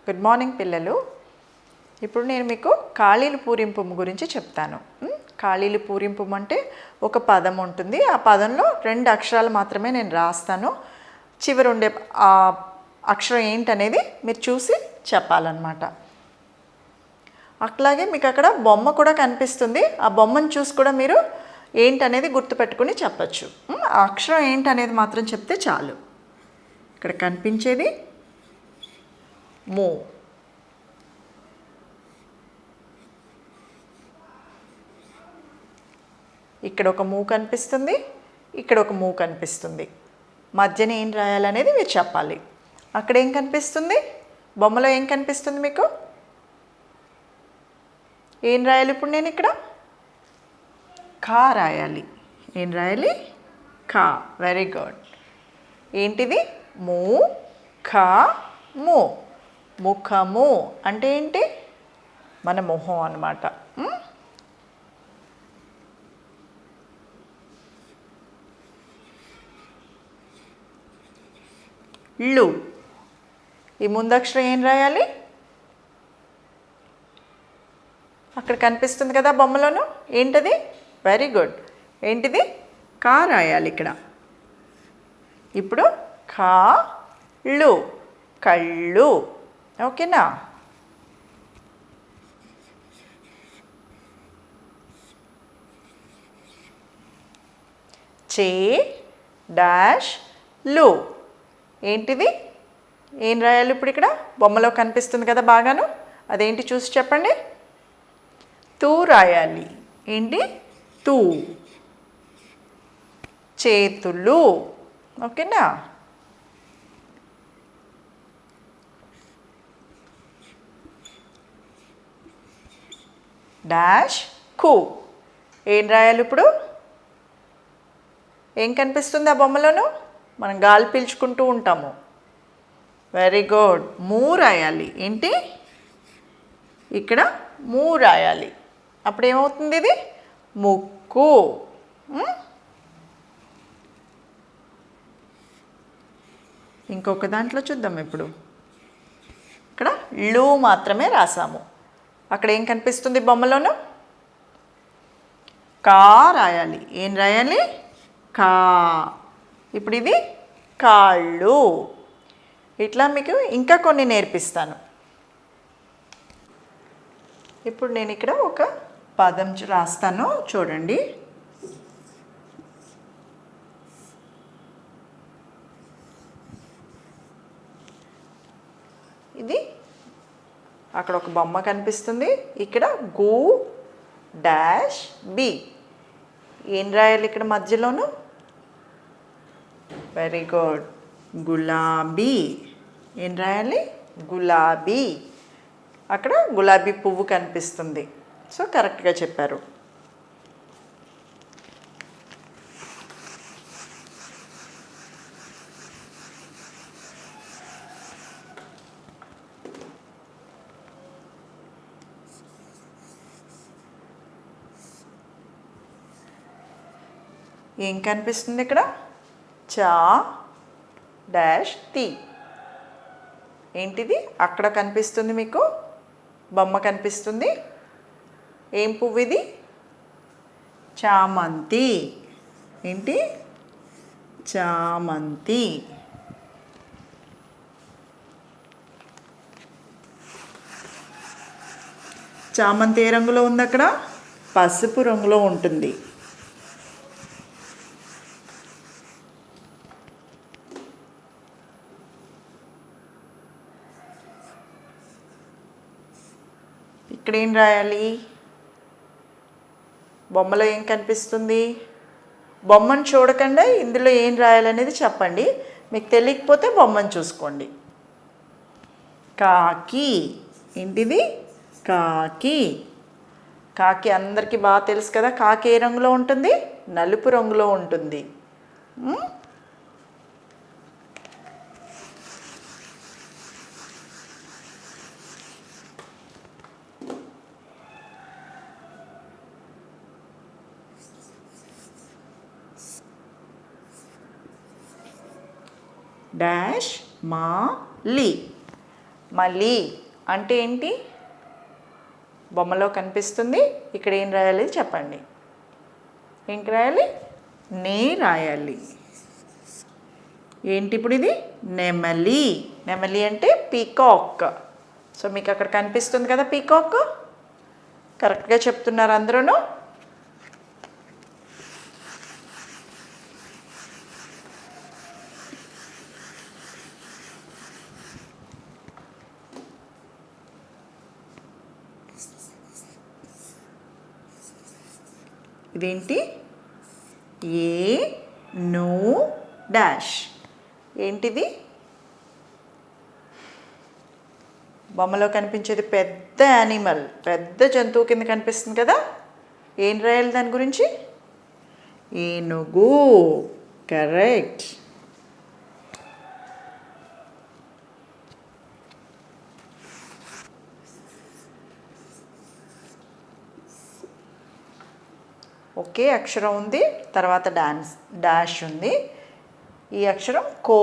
Good morning పిల్లలు. ఇప్పుడు నేను మీకు ఖాళీలు పూరింపు గురించి చెప్తాను. ఖాళీలు పూరింపు అంటే ఒక పదం ఉంటుంది. ఆ పదంలో 2 అక్షరాలు మాత్రమే నేను రాస్తాను. చివరి ఉండే ఆ అక్షరం ఏంటనేది మీరు చూసి చెప్పాలన్నమాట. అట్లాగే మీకు అక్కడ బొమ్మ కూడా కనిపిస్తుంది. ఆ బొమ్మను చూసి కూడా మీరు ఏంటనేది గుర్తుపెట్టుకుని చెప్పచ్చు. ఆ అక్షరం ఏంటనేది మాత్రం చెప్తే చాలు. ఇక్కడ కనిపించేది మూ. ఇక్కడ ఒక మూ కనిపిస్తుంది, ఇక్కడ ఒక మూ కనిపిస్తుంది. మధ్యన ఏం రాయాలనేది మీరు చెప్పాలి. అక్కడ ఏం కనిపిస్తుంది, బొమ్మలో ఏం కనిపిస్తుంది మీకు? ఏం రాయాలి ఇప్పుడు నేను ఇక్కడ? కా రాయాలి. ఏం రాయాలి? కా. Very good. ఏంటిది? మూ ఖ ము. ముఖము అంటే ఏంటి? మన మొహం అన్నమాట. లు. ఈ ముందక్షరం ఏం రాయాలి? అక్కడ కనిపిస్తుంది కదా బొమ్మలోను. ఏంటది? Very good. ఏంటిది? కా రాయాలి ఇక్కడ. ఇప్పుడు ఖా లు, కళ్ళు. ఓకేనా? చే డాష్ లు. ఏంటిది? ఏం రాయాలి ఇప్పుడు ఇక్కడ? బొమ్మలో కనిపిస్తుంది కదా బాగాను. అదేంటి చూసి చెప్పండి. తూ రాయాలి. ఏంటి? తూ. చేతులు. ఓకేనా? డాష్ కు. ఏం రాయాలి ఇప్పుడు? ఏం కనిపిస్తుంది ఆ బొమ్మలోను? మనం గాలి పీల్చుకుంటూ ఉంటాము. Very good. మూ రాయాలి. ఏంటి? ఇక్కడ మూ రాయాలి. అప్పుడు ఏమవుతుంది ఇది? ముక్కు. ఇంకొక దాంట్లో చూద్దాం ఇప్పుడు. ఇక్కడ లు మాత్రమే రాసాము. అక్కడ ఏం కనిపిస్తుంది బొమ్మలోను? కా రాయాలి. ఏం రాయాలి? కా. ఇప్పుడు ఇది కాళ్ళు. ఇట్లా మీకు ఇంకా కొన్ని నేర్పిస్తాను. ఇప్పుడు నేను ఇక్కడ ఒక పదం రాస్తాను, చూడండి. ఇది అక్కడ ఒక బొమ్మ కనిపిస్తుంది. ఇక్కడ గు డాష్ బి. ఏం రాయాలి ఇక్కడ మధ్యలోను? Very good. గులాబీ. ఏం రాయాలి? గులాబీ. అక్కడ గులాబీ పువ్వు కనిపిస్తుంది. సో కరెక్ట్గా చెప్పారు. ఏం కనిపిస్తుంది ఇక్కడ? చా డాష్ తి. ఏంటిది? అక్కడ కనిపిస్తుంది మీకు బొమ్మ కనిపిస్తుంది. ఏం పువ్వు ఇది? చామంతి. ఏంటి? చామంతి. చామంతి ఏ రంగులో ఉంది అక్కడ? పసుపు రంగులో ఉంటుంది. ఇక్కడ ఏం రాయాలి? బొమ్మలో ఏం కనిపిస్తుంది? బొమ్మను చూడకుండా ఇందులో ఏం రాయాలనేది చెప్పండి. మీకు తెలియకపోతే బొమ్మను చూసుకోండి. కాకి. ఏంటిది? కాకి. కాకి అందరికీ బాగా తెలుసు కదా. కాకి ఏ రంగులో ఉంటుంది? నలుపు రంగులో ఉంటుంది. డాష్ మా లి. మలి అంటే ఏంటి? బొమ్మలో కనిపిస్తుంది. ఇక్కడ ఏం రాయాలి చెప్పండి. ఏం రాయాలి? నే రాయాలి. ఏంటి ఇప్పుడు ఇది? నెమలి. నెమలి అంటే పీకాక్. సో మీకు అక్కడ కనిపిస్తుంది కదా పీకాక్. కరెక్ట్గా చెప్తున్నారు అందరూ. ఇదేంటి? No dash. ఏంటిది? బొమ్మలో కనిపించేది పెద్ద యానిమల్, పెద్ద జంతువు కింద కనిపిస్తుంది కదా. ఏం రాయాలి దాని గురించి? ఏనుగు. కరెక్ట్. ఒకే అక్షరం ఉంది, తర్వాత డాష్ ఉంది. ఈ అక్షరం కో.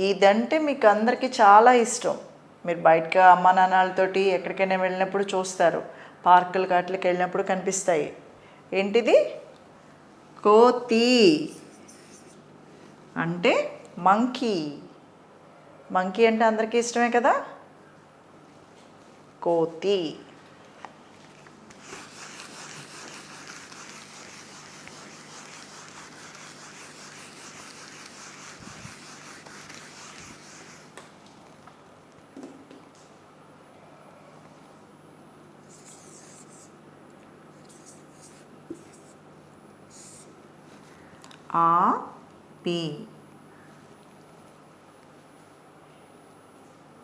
ఇదంటే మీకు అందరికీ చాలా ఇష్టం. మీరు బయటకు అమ్మ నాన్నలతోటి ఎక్కడికైనా వెళ్ళినప్పుడు చూస్తారు, పార్కులు వాటికి వెళ్ళినప్పుడు కనిపిస్తాయి. ఏంటిది? కోతి అంటే మంకీ. మంకీ అంటే అందరికీ ఇష్టమే కదా. కోతి. ఆ పి.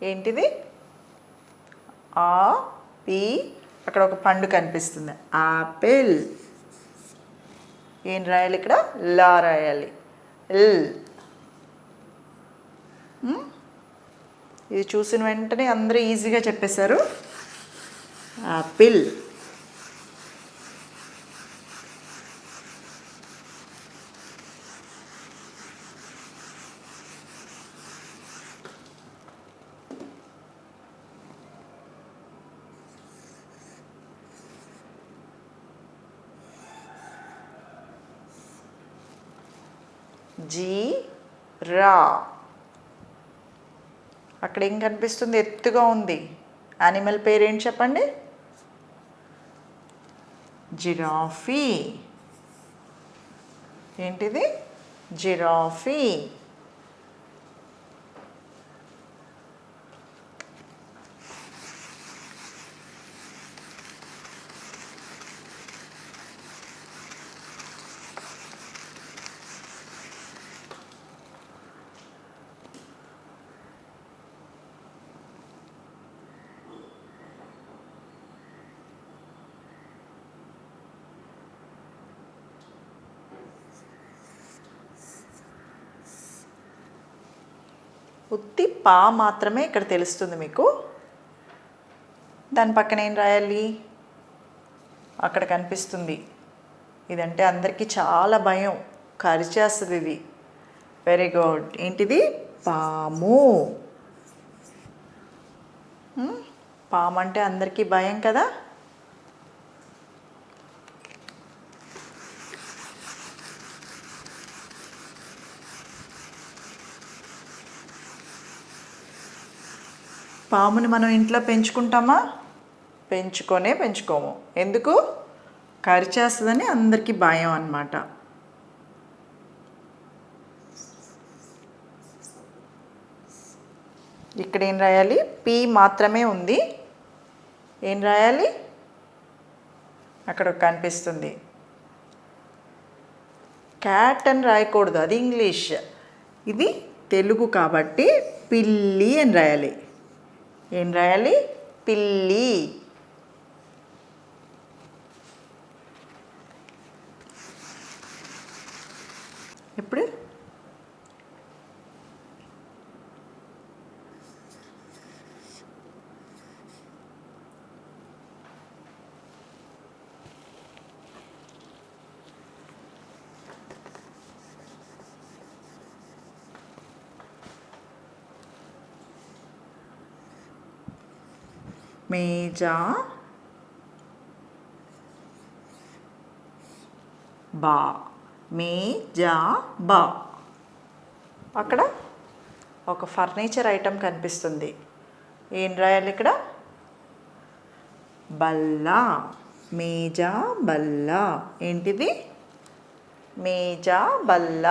ఏంటిది? ఆ పి. అక్కడ ఒక పండు కనిపిస్తుంది, ఆపిల్. ఏం రాయాలి ఇక్కడ? లా రాయాలి. ఎల్. ఇది చూసిన వెంటనే అందరూ ఈజీగా చెప్పేశారు. ఆపిల్. రా. అక్కడ ఏం కనిపిస్తుంది? ఎత్తుగా ఉంది. యానిమల్ పేరేంటి చెప్పండి? జిరాఫీ. ఏంటిది? జిరాఫీ. ఉత్తి పా మాత్రమే ఇక్కడ తెలుస్తుంది మీకు. దాని పక్కన ఏం రాయాలి? అక్కడ కనిపిస్తుంది. ఇదంటే అందరికీ చాలా భయం, కరిచేస్తుంది ఇది. Very good. ఏంటిది? పాము. పాము అంటే అందరికీ భయం కదా. పాముని మనం ఇంట్లో పెంచుకుంటామా? పెంచుకోము. ఎందుకు? కరిచేస్తుందని అందరికీ భయం అన్నమాట. ఇక్కడ ఏం రాయాలి? పి మాత్రమే ఉంది. ఏం రాయాలి? అక్కడ కనిపిస్తుంది. క్యాట్ అని రాయకూడదు, అది ఇంగ్లీష్. ఇది తెలుగు కాబట్టి పిల్లి అని రాయాలి. ఏం రాయాలి? పిల్లి. ఇప్పుడు మేజా బా, మేజా బా. అక్కడ ఒక ఫర్నిచర్ ఐటెం కనిపిస్తుంది. ఏం రాయాలి ఇక్కడ? బల్ల, మేజా బల్ల. ఏంటిది? మేజా బల్ల.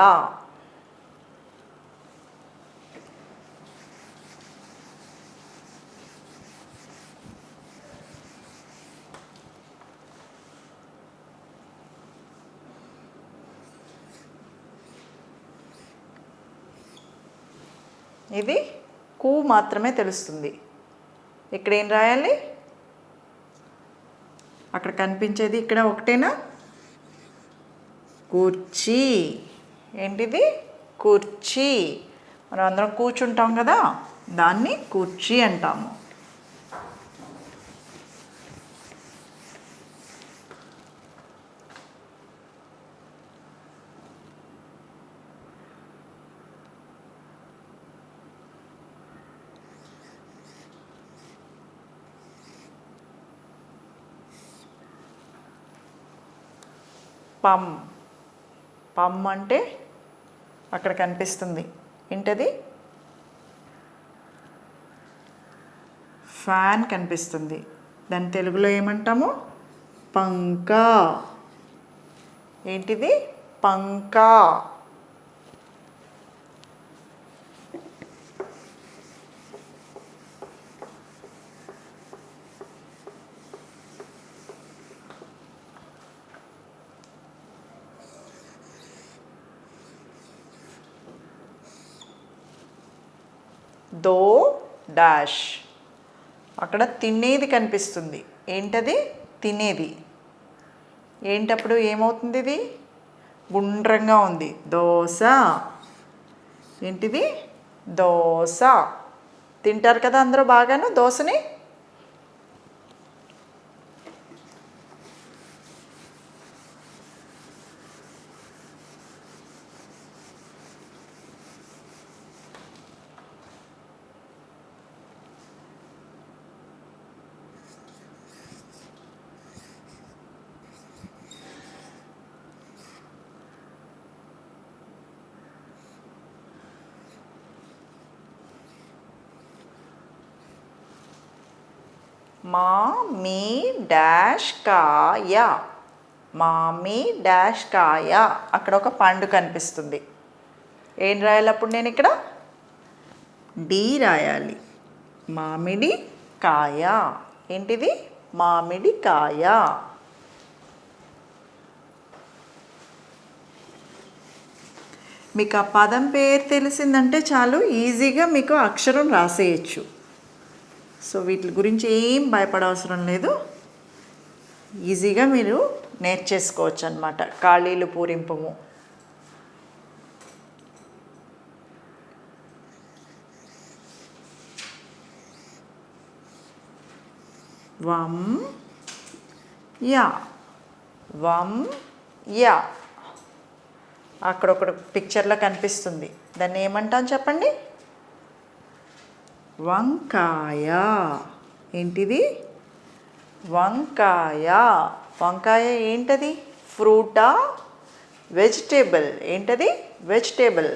ఇది కు మాత్రమే తెలుస్తుంది. ఇక్కడ ఏం రాయాలి? అక్కడ కనిపించేది ఇక్కడ ఒకటేనా? కుర్చీ. ఏంటిది? కుర్చీ. మనం అందరం కూర్చుంటాం కదా, దాన్ని కుర్చీ అంటాము. పమ్. పమ్ అంటే అక్కడ కనిపిస్తుంది. ఏంటది? ఫ్యాన్ కనిపిస్తుంది. దాని తెలుగులో ఏమంటాము? పంకా. ఏంటిది? పంకా. దో డాష్. అక్కడ తినేది కనిపిస్తుంది. ఏంటది? తినేది. ఏంటప్పుడు ఏమవుతుంది? ఇది గుండ్రంగా ఉంది. దోశ. ఏంటిది? దోశ. తింటారు కదా అందరూ బాగాను దోశని. మామీ డాష్ కాయ. మామీ డాష్ కాయ. అక్కడ ఒక పండు కనిపిస్తుంది. ఏం రాయాలి అప్పుడు నేను ఇక్కడ? డి రాయాలి. మామిడి కాయ. ఏంటిది? మామిడి కాయ. మీకు ఆ పదం పేరు తెలిసిందంటే చాలు, ఈజీగా మీకు అక్షరం రాసేయచ్చు. సో వీటి గురించి ఏం భయపడవసరం లేదు. ఈజీగా మీరు నేర్చేసుకోవచ్చు అన్నమాట. ఖాళీలు పూరింపుము. వం యా. వం యా. అక్కడ ఒక పిక్చర్లో కనిపిస్తుంది. దాన్ని ఏమంటాం చెప్పండి? వంకాయ. ఏంటిది? వంకాయ. వంకాయ ఏంటది? ఫ్రూటా? వెజిటేబుల్. ఏంటది? వెజిటేబుల్.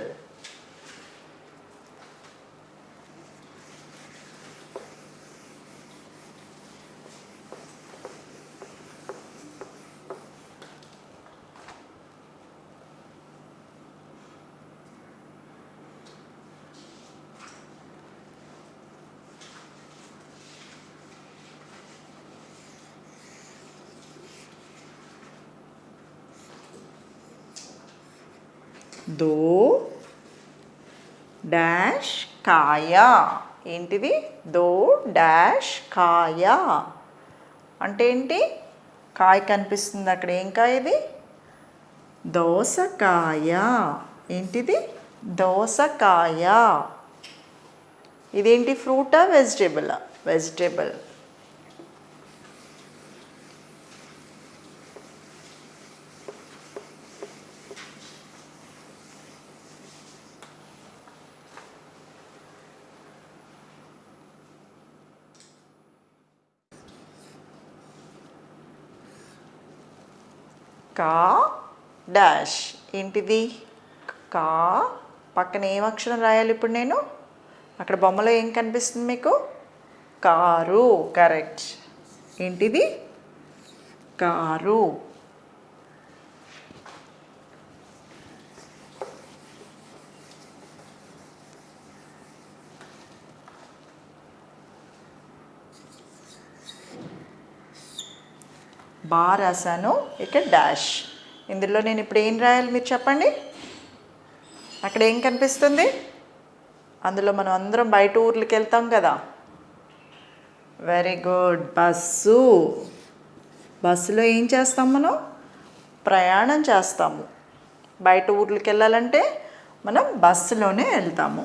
దో డాష్ కాయ. ఏంటిది? దో డాష్ కాయ అంటే ఏంటి? కాయ కనిపిస్తుంది అక్కడ. ఏం కాయ ఇది? దోసకాయ. ఏంటిది? దోసకాయ. ఇదేంటి? ఫ్రూటా? వెజిటేబులా? వెజిటేబుల్. కా డాష్. ఏంటిది? కా పక్కన ఏం అక్షరం రాయాలి ఇప్పుడు నేను? అక్కడ బొమ్మలో ఏం కనిపిస్తుంది మీకు? కారు. కరెక్ట్. ఏంటిది? కారు. బా రాశాను, ఇక్కడ డాష్. ఇందులో నేను ఇప్పుడు ఏం రాయాలి మీరు చెప్పండి? అక్కడ ఏం కనిపిస్తుంది? అందులో మనం అందరం బయట ఊర్లకి వెళ్తాం కదా. Very good. బస్సు. బస్సులో ఏం చేస్తాం మనం? ప్రయాణం చేస్తాము. బయట ఊర్లకి వెళ్ళాలంటే మనం బస్సులోనే వెళ్తాము.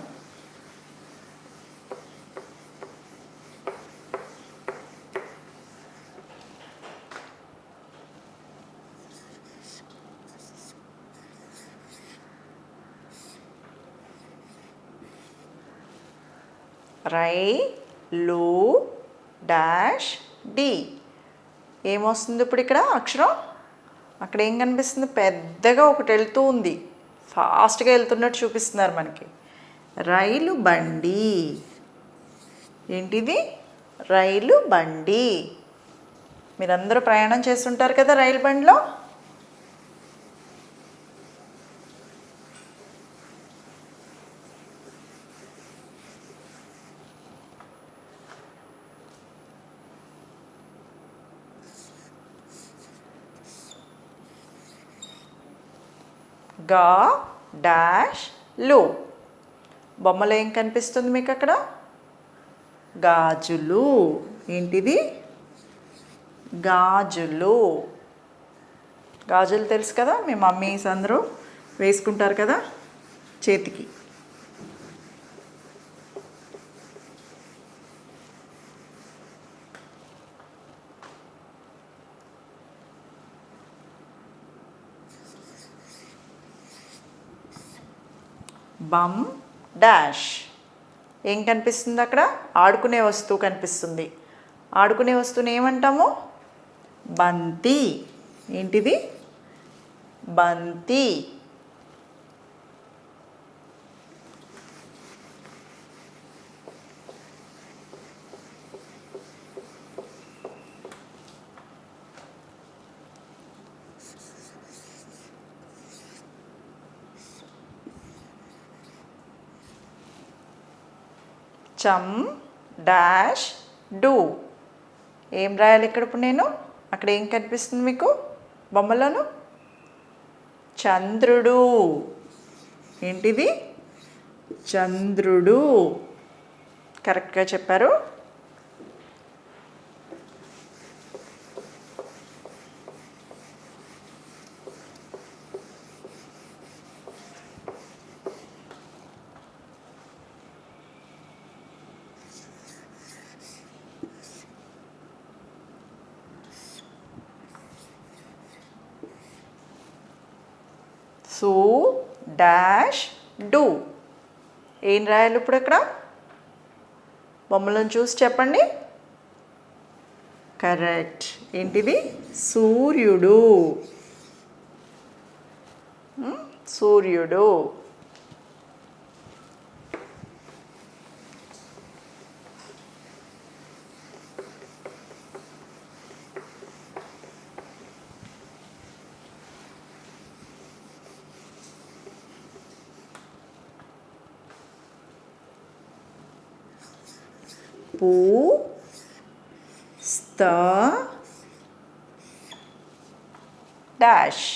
రైలు డాష్ డి. ఏమొస్తుంది ఇప్పుడు ఇక్కడ అక్షరం? అక్కడ ఏం కనిపిస్తుంది? పెద్దగా ఒకటి వెళ్తూ ఉంది, ఫాస్ట్గా వెళ్తున్నట్టు చూపిస్తున్నారు మనకి. రైలు బండి. ఏంటిది? రైలు బండి. మీరందరూ ప్రయాణం చేస్తుంటారు కదా రైలు బండిలో. గా డాష్ లు. బొమ్మలో ఏం కనిపిస్తుంది మీకు అక్కడ? గాజులు. ఏంటిది? గాజులు. గాజులు తెలుసు కదా, మీ మమ్మీస్ అందరూ వేసుకుంటారు కదా చేతికి. Bum dash. ఏం కనిపిస్తుంది అక్కడ? ఆడుకునే వస్తువు కనిపిస్తుంది. ఆడుకునే వస్తువుని ఏమంటాము? బంతి. ఏంటిది? బంతి. Cham dash do. ఏం రాయాలి ఇక్కడ ఇప్పుడు నేను? అక్కడ ఏం కనిపిస్తుంది మీకు బొమ్మలోను? చంద్రుడు. ఏంటిది? చంద్రుడు. కరెక్ట్గా చెప్పారు. సు డాష్ డు. ఏం రాయాలి ఇప్పుడు అక్కడ? బొమ్మలను చూసి చెప్పండి. కరెక్ట్. ఏంటిది? సూర్యుడు. సూర్యుడు. పు స్త డాష్.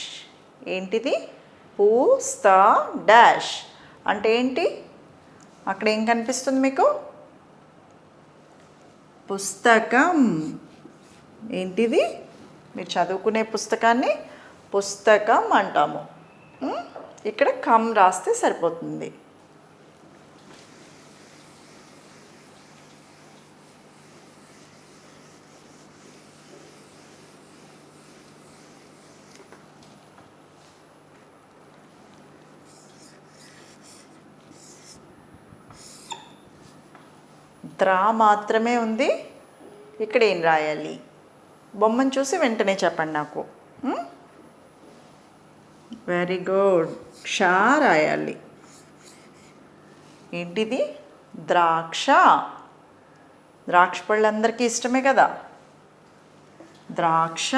ఏంటిది? పు స్త డాష్ అంటే ఏంటి? అక్కడ ఏం కనిపిస్తుంది మీకు? పుస్తకం. ఏంటిది? మీరు చదువుకునే పుస్తకాన్ని పుస్తకం అంటాము. ఇక్కడ కమ్ రాస్తే సరిపోతుంది. ద్రా మాత్రమే ఉంది. ఇక్కడ ఏం రాయాలి? బొమ్మను చూసి వెంటనే చెప్పండి నాకు. Very good. క్ష రాయాలి. ఏంటిది? ద్రాక్ష. ద్రాక్ష పళ్ళు అందరికీ ఇష్టమే కదా. ద్రాక్ష.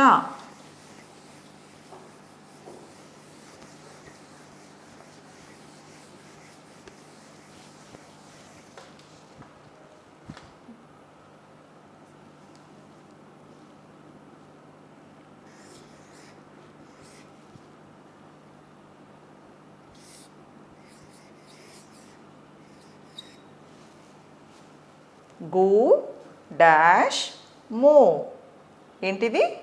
గు డాష్ మూ. ఏంటిది?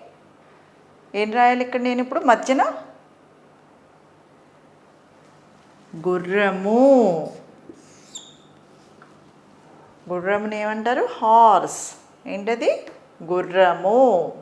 ఏం రాయాలి ఇక్కడ నేను ఇప్పుడు మధ్యన? గుర్రము. గుర్రముని ఏమంటారు? హార్స్. ఏంటది? గుర్రము.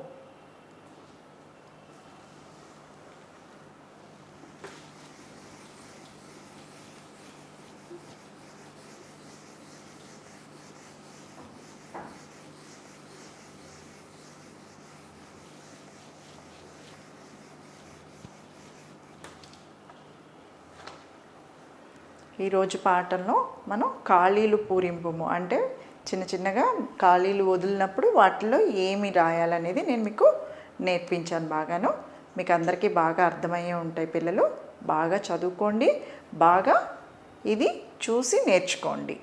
ఈరోజు పాఠంలో మనం ఖాళీలు పూరింపుము అంటే చిన్న చిన్నగా ఖాళీలు వదిలినప్పుడు వాటిలో ఏమి రాయాలనేది నేను మీకు నేర్పించాను బాగాను. మీకు అందరికీ బాగా అర్థమయ్యే ఉంటాయి పిల్లలు. బాగా చదువుకోండి, బాగా ఇది చూసి నేర్చుకోండి.